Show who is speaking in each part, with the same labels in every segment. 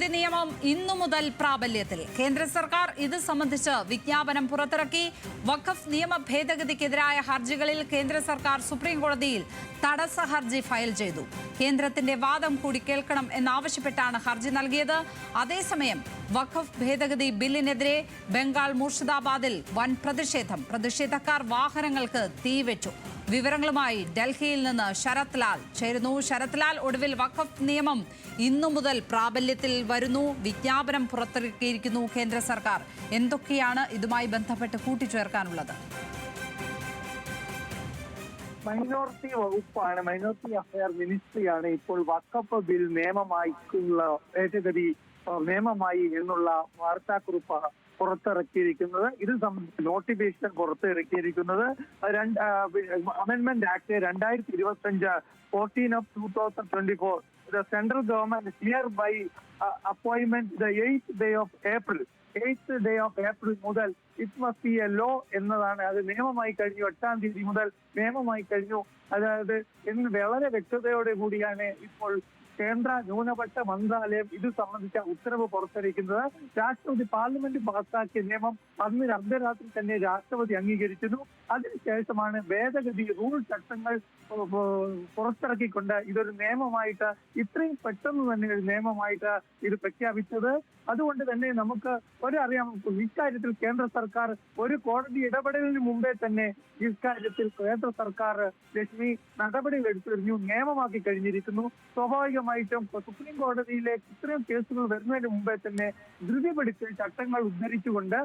Speaker 1: ഭേദഗതി നിയമം ഇന്നു മുതൽ പ്രാബല്യത്തിൽ. കേന്ദ്ര സർക്കാർ ഇത് സംബന്ധിച്ച് വിജ്ഞാപനം പുറത്തിറക്കി. വഖഫ് നിയമ ഭേദഗതിക്കെതിരായ ഹർജികളിൽ കേന്ദ്ര സർക്കാർ സുപ്രീം കോടതിയിൽ തടസ്സ ഹർജി ഫയൽ ചെയ്തു. കേന്ദ്രത്തിന്റെ വാദം കൂടി കേൾക്കണം എന്നാവശ്യപ്പെട്ടാണ് ഹർജി നൽകിയത്. അതേസമയം വഖഫ് ഭേദഗതി ബില്ലിനെതിരെ ബംഗാൾ മുർഷിദാബാദിൽ വൻ പ്രതിഷേധം. പ്രതിഷേധക്കാർ വാഹനങ്ങൾക്ക് തീവെച്ചു. വിവരങ്ങളുമായി ഡൽഹിയിൽ നിന്ന് ശരത് ലാൽ ചേരുന്നു. ശരത് ലാൽ, ഒടുവിൽ വഖഫ് നിയമം ഇന്നു മുതൽ പ്രാബല്യത്തിൽ വരുന്നു. വിജ്ഞാപനം പുറത്തിറക്കിയിരിക്കുന്നു കേന്ദ്ര സർക്കാർ. എന്തൊക്കെയാണ് ഇതുമായി ബന്ധപ്പെട്ട് കൂട്ടിച്ചേർക്കാനുള്ളത്?
Speaker 2: മൈനോറിറ്റി വകുപ്പാണ്, മൈനോറിറ്റി അഫയർ മിനിസ്ട്രിയാണ് ഇപ്പോൾ വഖഫ് ബിൽ നിയമമായിട്ടുള്ള ഭേദഗതി നിയമമായി എന്നുള്ള വാർത്താക്കുറിപ്പ് പുറത്തിറക്കിയിരിക്കുന്നത്. ഇത് സംബന്ധിച്ച് notification പുറത്തിറക്കിയിരിക്കുന്നത് amendment act 2025 14/2024. The central government hereby appointment the 8th day of April മുതൽ it must be a law എന്നതാണ്. അത് നിയമമായി കഴിഞ്ഞു. 8-ാം തീയതി മുതൽ നിയമമായി കഴിഞ്ഞു. അതായത് എന്ന് വളരെ വ്യക്തതയോടെ കൂടിയാണ് ഇപ്പോൾ കേന്ദ്ര ന്യൂനപക്ഷ മന്ത്രാലയം ഇത് സംബന്ധിച്ച ഉത്തരവ് പുറത്തിറക്കുന്നത്. രാഷ്ട്രപതി പാർലമെന്റ് പാസാക്കിയ നിയമം അന്ന് അർദ്ധരാത്രി തന്നെ രാഷ്ട്രപതി അംഗീകരിച്ചിരുന്നു. അതിനുശേഷമാണ് ഭേദഗതി റൂൾ ചട്ടങ്ങൾ പുറത്തിറക്കിക്കൊണ്ട് ഇതൊരു നിയമമായിട്ട് ഇത്രയും പെട്ടെന്ന് തന്നെ ഒരു നിയമമായിട്ട് ഇത് പ്രഖ്യാപിച്ചത്. അതുകൊണ്ട് തന്നെ നമുക്ക് അറിയാം, ഇക്കാര്യത്തിൽ കേന്ദ്ര സർക്കാർ ഒരു കോടതി ഇടപെടലിന് മുമ്പേ തന്നെ ഇക്കാര്യത്തിൽ കേന്ദ്ര സർക്കാർ നടപടികൾ എടുത്തിരുന്നു, നിയമമാക്കി കഴിഞ്ഞിരിക്കുന്നു. സ്വാഭാവികമായിട്ടും സുപ്രീം കോടതിയിലേക്ക് ഇത്രയും കേസുകൾ വരുന്നതിന് മുമ്പേ തന്നെ ധൃതിപ്പെടുത്തി ചട്ടങ്ങൾ ഉദ്ധരിച്ചുകൊണ്ട്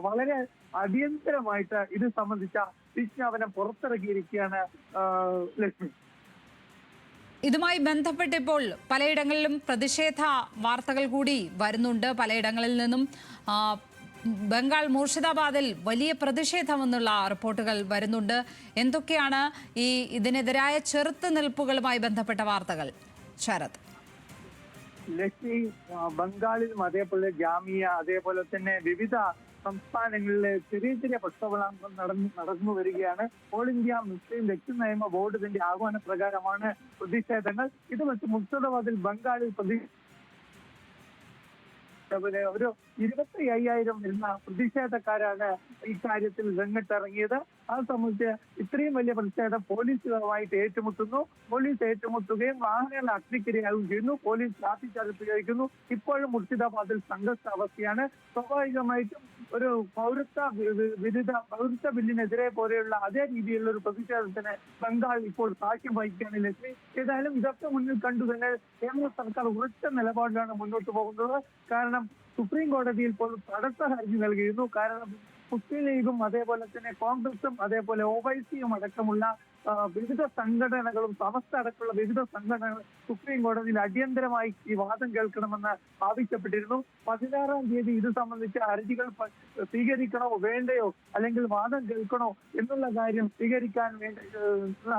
Speaker 2: വളരെ അടിയന്തരമായിട്ട് ഇത് സംബന്ധിച്ച വിജ്ഞാപനം പുറത്തിറക്കിയിരിക്കുകയാണ് ലക്ഷ്മി.
Speaker 1: ഇതുമായി ബന്ധപ്പെട്ട് ഇപ്പോൾ പലയിടങ്ങളിലും പ്രതിഷേധ വാർത്തകൾ കൂടി വരുന്നുണ്ട്. പലയിടങ്ങളിൽ നിന്നും ബംഗാൾ മുർഷിദാബാദിൽ വലിയ പ്രതിഷേധമെന്നുള്ള റിപ്പോർട്ടുകൾ വരുന്നുണ്ട്. എന്തൊക്കെയാണ് ഇതിനെതിരായ ചെറുത്തുനിൽപ്പുകളുമായി ബന്ധപ്പെട്ട വാർത്തകൾ? ശരത്.
Speaker 2: ലക്ഷ്മി, ബംഗാളിലും അതേപോലെ ജാമിയ, അതേപോലെ തന്നെ വിവിധ സംസ്ഥാനങ്ങളിലെ ചെറിയ ചെറിയ പ്രക്ഷോഭങ്ങൾ നടന്നു വരികയാണ്. ഓൾ ഇന്ത്യ മുസ്ലിം വ്യക്തി നിയമ ബോർഡ് ഇതിന്റെ ആഹ്വാന പ്രകാരമാണ് പ്രതിഷേധങ്ങൾ. ഇത് വെച്ച് മുർഷിദാബാദിൽ ബംഗാളിൽ ഒരു 25,000 വരുന്ന പ്രതിഷേധക്കാരാണ് ഇക്കാര്യത്തിൽ രംഗത്തിറങ്ങിയത്. അത് സംബന്ധിച്ച് ഇത്രയും വലിയ പ്രതിഷേധം പോലീസുകളുമായിട്ട് ഏറ്റുമുട്ടുന്നു. പോലീസ് ഏറ്റുമുട്ടുകയും വാഹനങ്ങൾ അഗ്നിക്കിരയാവുകയും ചെയ്യുന്നു. പോലീസ് ലാത്തിച്ചാർജ് പ്രയോഗിക്കുന്നു. ഇപ്പോഴും മുർഷിദാബാദിൽ സംഘർഷാവസ്ഥയാണ്. സ്വാഭാവികമായിട്ടും ഒരു പൗരത്വ ബില്ലിനെതിരെ പോലെയുള്ള അതേ രീതിയിലുള്ള ഒരു പ്രതിഷേധത്തിന് ബംഗാൾ ഇപ്പോൾ സാക്ഷ്യം വഹിക്കുകയാണ് ലക്ഷ്മി. ഏതായാലും ഇതൊക്കെ മുന്നിൽ കണ്ടു തന്നെ കേന്ദ്ര സർക്കാർ ഉറച്ച നിലപാടിലാണ് മുന്നോട്ട് പോകുന്നത്. കാരണം സുപ്രീം കോടതിയിൽ പോലും തടസ്സ ഹർജി നൽകിയിരുന്നു. കാരണം മുസ്ലിം ലീഗും അതേപോലെ തന്നെ കോൺഗ്രസും അതേപോലെ OICയും അടക്കമുള്ള വിവിധ സംഘടനകളും സമസ്ത അടക്കമുള്ള വിവിധ സംഘടനകൾ സുപ്രീം കോടതിയിൽ അടിയന്തരമായി ഈ വാദം കേൾക്കണമെന്ന് ആവശ്യപ്പെട്ടിരുന്നു. 16-ാം തീയതി ഇത് സംബന്ധിച്ച ഹർജികൾ സ്വീകരിക്കണോ വേണ്ടയോ, അല്ലെങ്കിൽ വാദം കേൾക്കണോ എന്നുള്ള കാര്യം സ്വീകരിക്കാൻ വേണ്ടി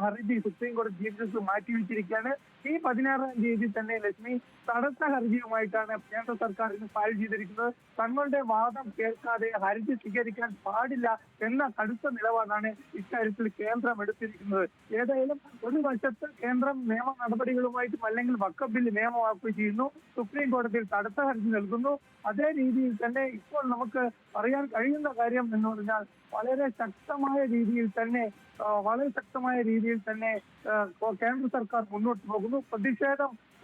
Speaker 2: ഹർജി സുപ്രീം കോടതി ചീഫ് ജസ്റ്റിസ് മാറ്റിവെച്ചിരിക്കുകയാണ്. ഈ 16-ാം തീയതി തന്നെ ലക്ഷ്മി തടസ്സ ഹർജിയുമായിട്ടാണ് കേന്ദ്ര സർക്കാർ ഇന്ന് ഫയൽ ചെയ്തിരിക്കുന്നത്. തങ്ങളുടെ വാദം കേൾക്കാതെ ഹർജി സ്വീകരിക്കാൻ പാടില്ല എന്ന കടുത്ത നിലപാടാണ് ഇക്കാര്യത്തിൽ കേന്ദ്രം എടുത്തിരിക്കുന്നത്. ഏതായാലും ഒരു വശത്ത് കേന്ദ്രം നിയമ നടപടികളുമായിട്ടും അല്ലെങ്കിൽ വഖഫ് ബില്ല് നിയമമാക്കുകയും ചെയ്യുന്നു. സുപ്രീം കോടതിയിൽ തടസ്സ ഹർജി നൽകുന്നു. അതേ രീതിയിൽ തന്നെ ഇപ്പോൾ നമുക്ക് പറയാൻ കഴിയുന്ന കാര്യം എന്ന് പറഞ്ഞാൽ വളരെ ശക്തമായ രീതിയിൽ തന്നെ കേന്ദ്ര സർക്കാർ മുന്നോട്ട് പോകുന്നു.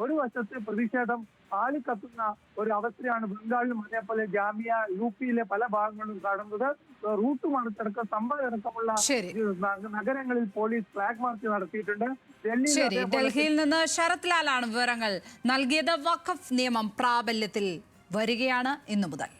Speaker 2: ഒരു വശത്ത് പ്രതിഷേധം ആളിക്കത്തുന്ന ഒരു അവസ്ഥയാണ് ബംഗാളിലും അതേപോലെ ജാമിയ UPയിലെ പല ഭാഗങ്ങളിലും കാണുന്നത്. റൂട്ട് മണത്തടക്കം സംഭവമടക്കമുള്ള നഗരങ്ങളിൽ പോലീസ് ഫ്ലാഗ് മാർച്ച് നടത്തിയിട്ടുണ്ട്.
Speaker 1: ഡൽഹിയിൽ നിന്ന് ശരത് ലാലാണ് വിവരങ്ങൾ നൽകിയത്. വഖഫ് നിയമം പ്രാബല്യത്തിൽ വരികയാണ് ഇന്നു മുതൽ.